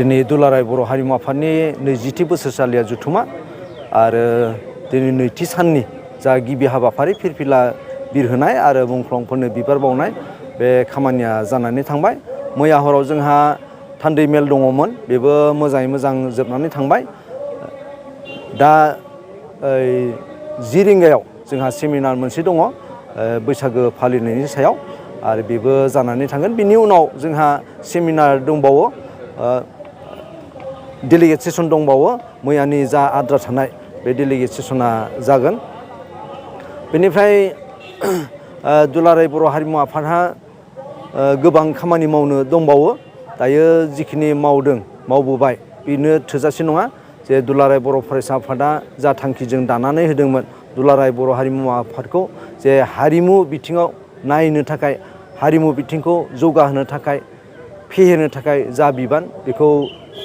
दिनै दुलाराय बर' हारिमु आफादनि 20थि बोसोरसालिया जथुमा आरो दिनै नैथि साननि जा गिबि हाबाफारि फिरफिला बिरहोनाय आरो मुंख्लंफोरनो बिबार बावनाय बे खामानिया जानानै थांबाय। मैया हराव जोंहा थान्दै मेल दङमोन, बेबो मोजाङै मोजां जोबनानै थांबाय। दा 10 रिंगायाव जोंहा सेमिनार मोनसे दङ बैसागो फालिनायनि सायाव आरो बेबो जानानै थांगोन। बिनि उनाव जोंहा सेमिनार दंबावो, डेलिगेट सेसन दंबावो। मैयानि जा आद्रा थानाय बे डेलिगेट सेसना जागोन। बेनिफ्राय दुलाराय बर' हारिमु आफादहा गोबां खामानि मावनो दंबावो। दायो जिखिनि मावबोबाय बेनो थोजासे नङा। जे दुलाराय बर' फरायसा आफादा जा थांखिजों दानानै होदोंमोन, दुलाराय बर' हारिमु आफादखौ जे हारिमु बिथिङाव नायनो थाखाय, हारिमु बिथिंखौ जौगाहोनो थाखाय, फेहेरनो थाखाय जा बिबान, बेखौ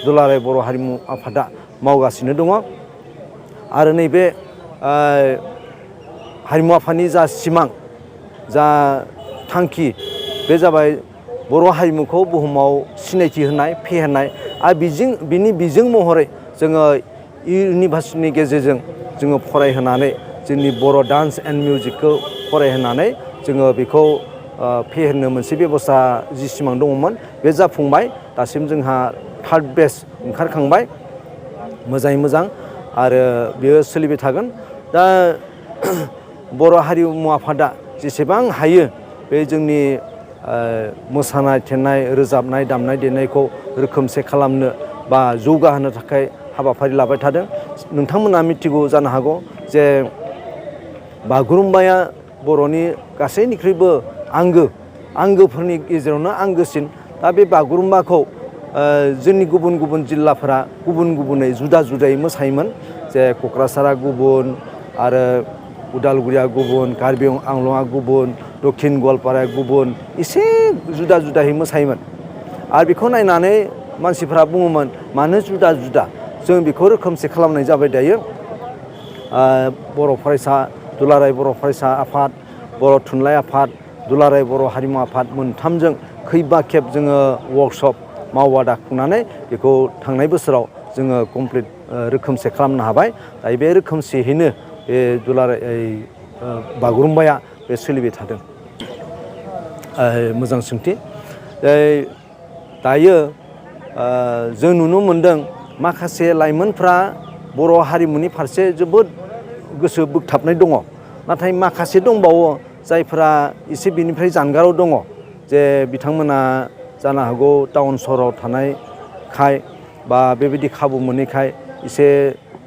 दुलाराय बर' हारिमु आफादा मावगासिनो दङ। आरो नैबे हारिमु आफादनि जा सिमां, जा थांखि, बे जाबाय बर' हारिमुखौ बुहुमाव सिनायथि होनाय, फेहेरनाय आरो बिनि बिजों महरै जोङो इउनिभार्सिटिनि गेजेरजों जोङो फरायहोनानै जोंनि बर' डान्स एन्ड मिउजिकखौ फरायहोनानै जोङो बेखौ फेहेरनो मोनसे बेबस्था जि सिमां दङमोन बे जाफुंबाय। दासिम जोंहा 3rd बेच ओंखारखांबाय, मोजाङै मोजां आरो बेयो सोलिबाय थागोन। दा बर' हारिमु आफादा जेसेबां हायो बे जोंनि मोसानाय, थेनाय, रोजाबनाय, दामनाय देनायखौ रोखोमसे खालामनो बा जौगाहोनो थाखाय हाबाफारि लाबाय थादों। नोंथांमोना मिथिगौ जानो हागौ जे बागुरुम्बाया बर'नि गासैनिख्रुइबो आंगोफोरनि गेजेरावनो आंगोसिन। दा बे बागुरुम्बाखौ जोंनि गुबुन गुबुन जिल्लाफोरा गुबुन गुबुनै जुदा जुदायै मोसायोमोन। जे क'क्राझारा गुबुन आरो उदालगुरिया गुबुन, कार्बि आंलंआ गुबुन, दक्षिण गवालपाराया गुबुन, एसे जुदा जुदायै मोसायोमोन। आरो बेखौ नायनानै मानसिफ्रा बुङोमोन, मानो जुदा जुदा? जों बेखौ रोखोमसे खालामनाय जाबाय दायो। दुलाराय बर' फरायसा आफाद, बर' थुनलाइ आफाद, दुलाराय बर' हारिमु आफाद मोनथामजों खैबा खेब जोङो वार्कशप मावबादा खुंनानै बेखौ थांनाय बोसोराव जोङो कमप्लिट रोखोमसे खालामनो हाबाय। दायो बे रोखोमसेयैनो बे दुलाराय बागुरुम्बाया बे सोलिबाय थादों। मोजां सोंथि। दायो जों नुनो मोनदों माखासे लाइमोनफ्रा बर' हारिमुनि फारसे जोबोद गोसो बोगथाबनाय दङ। नाथाय माखासे दंबावो जायफ्रा एसे बिनिफ्राय जानगाराव दङ। जे बिथांमोना जानो हागौ टाउन सहराव थानायखाय बा बेबायदि खाबु मोनैखाय एसे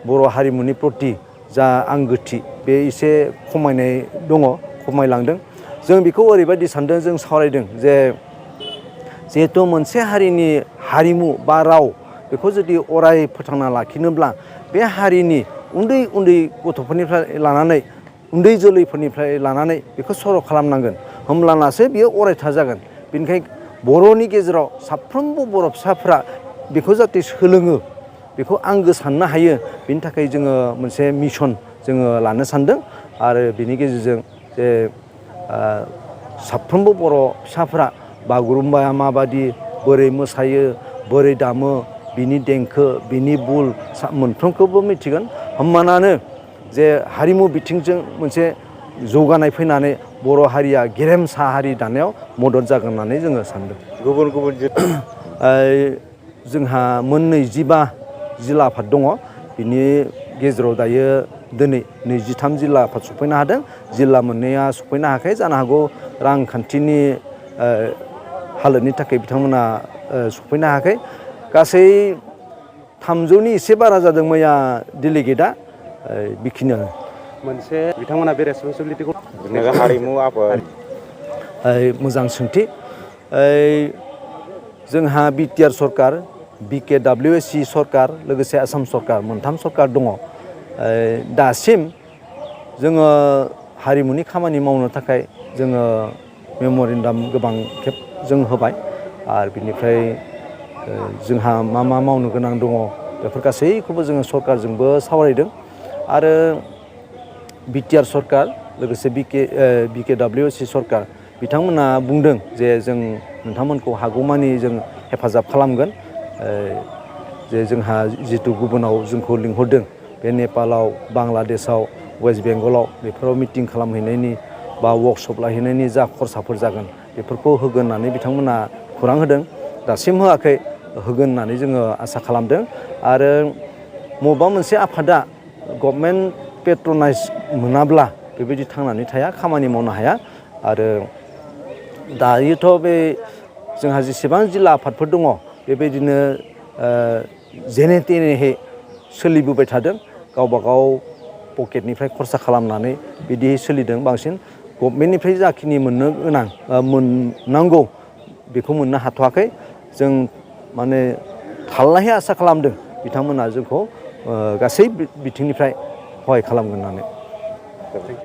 बर' हारिमुनि प्रति जा आंगोथि बे एसे खमायनाय दङ, खमायलांदों। जों बेखौ ओरैबायदि सानदों, जों सावरायदों जे जिहेथु मोनसे हारिनि हारिमु बा राव, बेखौ जुदि अराय फोथांना लाखिनोब्ला बे हारिनि उन्दै उन्दै गथ'फोरनिफ्राय लानानै, उन्दै जोलैफोरनिफ्राय लानानै बेखौ सर' खालामनांगोन। होमब्लानासो बियो अरायथा जागोन। बेनिखायनो बर'नि गेजेराव साफ्रोमबो बर' फिसाफ्रा बेखौ जाहाथे सोलोङो, बेखौ आंगो साननो हायो, बेनि थाखाय जोङो मोनसे मिशन जोङो लानो सानदों। आरो बेनि गेजेरजों जे साफ्रोमबो बर' फिसाफ्रा बागुरुम्बाया माबादि, बोरै मोसायो, बोरै दामो, बिनि देंखो, बिनि बुल मोनफ्रोमखौबो मिथिगोन। होमबानानो जे हारिमु बिथिंजों मोनसे जौगानाय फैनानै बर' हारिया गेरेमसा हारि दानायाव मदद जागोन होननानै जोङो सानदों। गुबुन जोंहा मोन 25 जिल्ला आफाद दङ। बिनि गेजेराव दायो दिनै 23 जिल्ला आफाद सफैनो हादों। जिल्ला मोननैया सफैनो हायाखै, जानो हागौ रांखान्थिनि हालोदनि थाखाय बिथांमोना सफैनो हायाखै। गासै 300नि एसे बारा जादों मैया डेलिगेटआ। बेखिनियानो मोनसे बिथांमोना बे रेसपन्सिबिलिटिखौ हारिमु आफाद। मोजां सोंथि। जोंहा बिटिआर सरकार, BKWSC सरकार, लोगोसे आसाम सरकार, मोनथाम सरकार दङ। दासिम जोङो हारिमुनि खामानि मावनो थाखाय जोङो मेम'रेन्डाम गोबां खेब जों होबाय। आरो बिनिफ्राय जोंहा मा मा मावनो गोनां दङ बेफोर गासैखौबो जोङो सरकारजोंबो सावरायदों। आरो बिटिआर सरकार लोगोसे BKWSC सरकार बिथांमोना बुंदों जे जों नोंथांमोनखौ हागौमानि जों हेफाजाब खालामगोन। जे जोंहा जितु गुबुनाव जोंखौ लिंहरदों बे नेपालाव बांलादेशआव वेस्ट बेंगलाव बेफोराव मिटिं खालामहैनायनि बा वर्कशप लाहैनायनि जा खरसाफोर जागोन बेफोरखौ होगोन होननानै बिथांमोना खौरां होदों दासिम होआखै होगोन होननानै जोङो आसा खालामदों आरो बबेबा मोनसे आफादा गभर्नमेन्ट पेट्रनाइज मोनाब्ला बेबायदि थांनानै थाया खामानि मावनो हाया आरो दायोथ' बे जोंहा जेसेबां जिल्ला आफादफोर दङ बेबायदिनो जेने थेनेहै सोलिबोबाय थादों गावबा गाव पकेटनिफ्राय खरसा खालामनानै बिदि सोलिदों बांसिन गभर्नमेन्टनिफ्राय जाखिनि मोननो गोनां मोननांगौ बेखौ मोननो हाथ'वाखै जों माने थाल्लायै आसा खालामदों बिथांमोना जोंखौ गासै बिथिंनिफ्राय सहाय खालामगोन होननानै